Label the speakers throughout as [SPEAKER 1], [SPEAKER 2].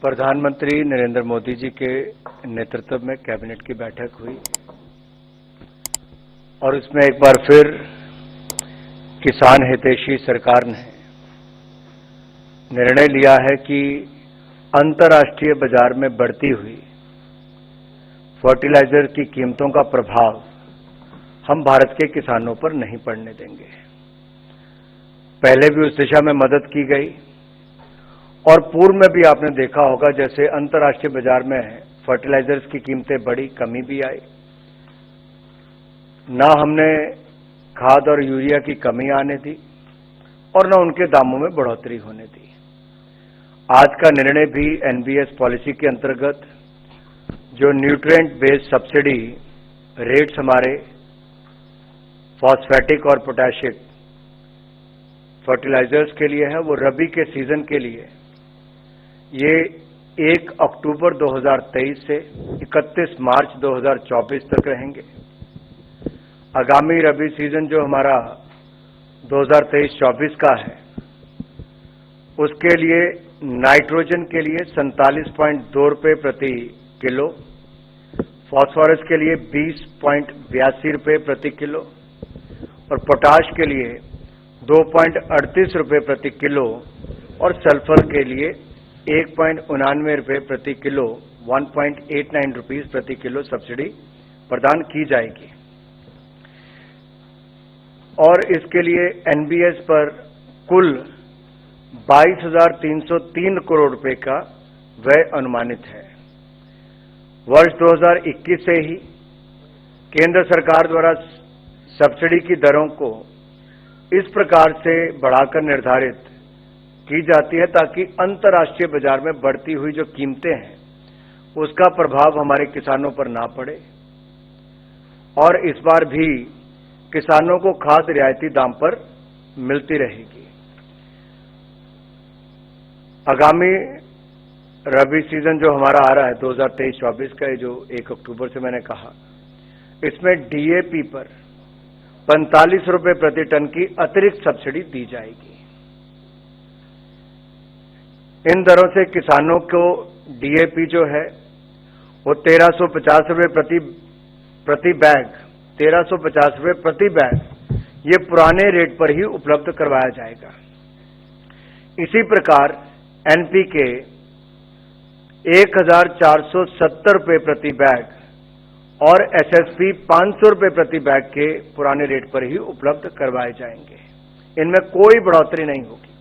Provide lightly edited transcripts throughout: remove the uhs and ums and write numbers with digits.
[SPEAKER 1] प्रधानमंत्री नरेंद्र मोदी जी के नेतृत्व में कैबिनेट की बैठक हुई और उसमें एक बार फिर किसान हितैषी सरकार ने निर्णय लिया है कि अंतर्राष्ट्रीय बाजार में बढ़ती हुई फर्टिलाइजर की कीमतों का प्रभाव हम भारत के किसानों पर नहीं पड़ने देंगे। पहले भी उस दिशा में मदद की गई और पूर्व में भी आपने देखा होगा, जैसे अंतर्राष्ट्रीय बाजार में फर्टिलाइजर्स की कीमतें बढ़ी, कमी भी आई, ना हमने खाद और यूरिया की कमी आने दी और न उनके दामों में बढ़ोतरी होने दी। आज का निर्णय भी एनबीएस पॉलिसी के अंतर्गत जो न्यूट्रिएंट बेस्ड सब्सिडी रेट्स हमारे फॉस्फेटिक और पोटैशिक फर्टिलाइजर्स के लिए है, वो रबी के सीजन के लिए ये 1 अक्टूबर 2023 से 31 मार्च 2024 तक रहेंगे। आगामी रबी सीजन जो हमारा 2023-24 का है, उसके लिए नाइट्रोजन के लिए 47.2 रुपये प्रति किलो, फास्फोरस के लिए 20.82 रुपये प्रति किलो और पोटाश के लिए 2.38 रुपये प्रति किलो और सल्फर के लिए 1.99 रुपये प्रति किलो 1.89 रुपीज प्रति किलो सब्सिडी प्रदान की जाएगी। और इसके लिए एनबीएस पर कुल 22,303 करोड़ रुपए का व्यय अनुमानित है। वर्ष 2021 से ही केंद्र सरकार द्वारा सब्सिडी की दरों को इस प्रकार से बढ़ाकर निर्धारित की जाती है ताकि अंतर्राष्ट्रीय बाजार में बढ़ती हुई जो कीमतें हैं उसका प्रभाव हमारे किसानों पर ना पड़े और इस बार भी किसानों को खाद रियायती दाम पर मिलती रहेगी। आगामी रबी सीजन जो हमारा आ रहा है 2023-24 का, जो 1 अक्टूबर से मैंने कहा, इसमें डीएपी पर 45 रुपये प्रति टन की अतिरिक्त सब्सिडी दी जाएगी। इन दरों से किसानों को डीएपी जो है वो 1350 रुपये प्रति बैग 1350 रुपये प्रति बैग ये पुराने रेट पर ही उपलब्ध करवाया जाएगा। इसी प्रकार एनपीके 1470 रुपये प्रति बैग और एसएसपी 500 रुपये प्रति बैग के पुराने रेट पर ही उपलब्ध करवाए जाएंगे। इनमें कोई बढ़ोतरी नहीं होगी,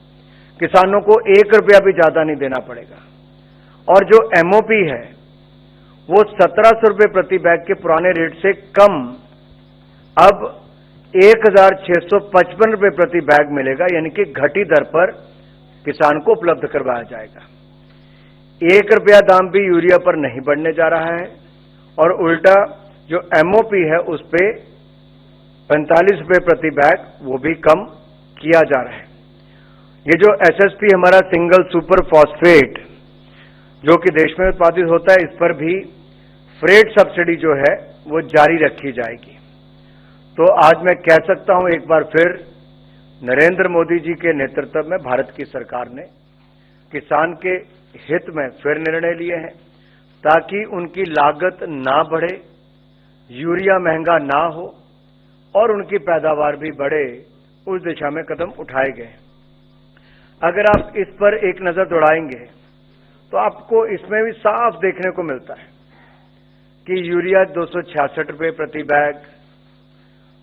[SPEAKER 1] किसानों को 1 रुपया भी ज्यादा नहीं देना पड़ेगा। और जो एमओपी है वो 1700 रुपये प्रति बैग के पुराने रेट से कम अब 1655 रुपये प्रति बैग मिलेगा, यानी कि घटी दर पर किसान को उपलब्ध करवाया जाएगा। 1 रुपया दाम भी यूरिया पर नहीं बढ़ने जा रहा है और उल्टा जो एमओपी है उस पे 45 रुपये प्रति बैग वो भी कम किया जा रहा है। ये जो एसएसपी हमारा सिंगल सुपर फॉस्फेट जो कि देश में उत्पादित होता है, इस पर भी फ्रेट सब्सिडी जो है वो जारी रखी जाएगी। तो आज मैं कह सकता हूं एक बार फिर, नरेंद्र मोदी जी के नेतृत्व में भारत की सरकार ने किसान के हित में फिर निर्णय लिए हैं ताकि उनकी लागत ना बढ़े, यूरिया महंगा ना हो और उनकी पैदावार भी बढ़े, उस दिशा में कदम उठाए गए। अगर आप इस पर एक नजर दौड़ाएंगे तो आपको इसमें भी साफ देखने को मिलता है कि यूरिया 266 रुपये प्रति बैग,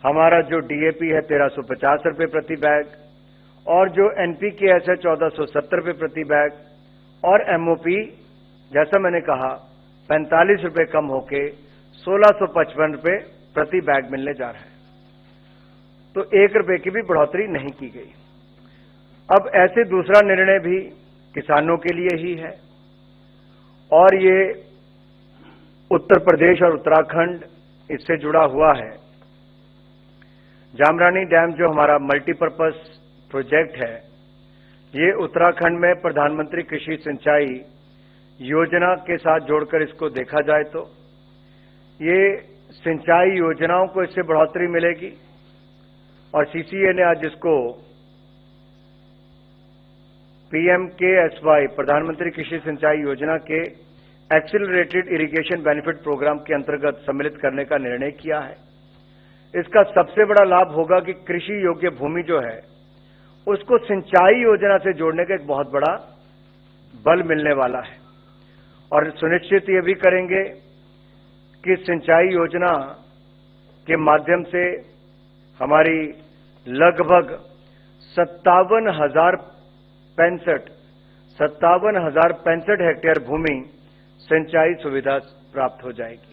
[SPEAKER 1] हमारा जो डीएपी है 1350 रुपये प्रति बैग और जो एनपीके है 1470 रुपये प्रति बैग और एमओपी जैसा मैंने कहा 45 रुपये कम होके 1655 रुपये प्रति बैग मिलने जा रहा है। तो 1 रुपये की भी बढ़ोतरी नहीं की गई। अब ऐसे दूसरा निर्णय भी किसानों के लिए ही है और ये उत्तर प्रदेश और उत्तराखंड इससे जुड़ा हुआ है। जामरानी डैम जो हमारा मल्टीपर्पज प्रोजेक्ट है, ये उत्तराखंड में प्रधानमंत्री कृषि सिंचाई योजना के साथ जोड़कर इसको देखा जाए तो ये सिंचाई योजनाओं को इससे बढ़ोतरी मिलेगी और सीसीए ने आज इसको PMKSY प्रधानमंत्री कृषि सिंचाई योजना के एक्सीलरेटेड इरिगेशन बेनिफिट प्रोग्राम के अंतर्गत सम्मिलित करने का निर्णय किया है। इसका सबसे बड़ा लाभ होगा कि कृषि योग्य भूमि जो है उसको सिंचाई योजना से जोड़ने का एक बहुत बड़ा बल मिलने वाला है और सुनिश्चित ये भी करेंगे कि सिंचाई योजना के माध्यम से हमारी लगभग 57,065 हेक्टेयर भूमि सिंचाई सुविधा प्राप्त हो जाएगी।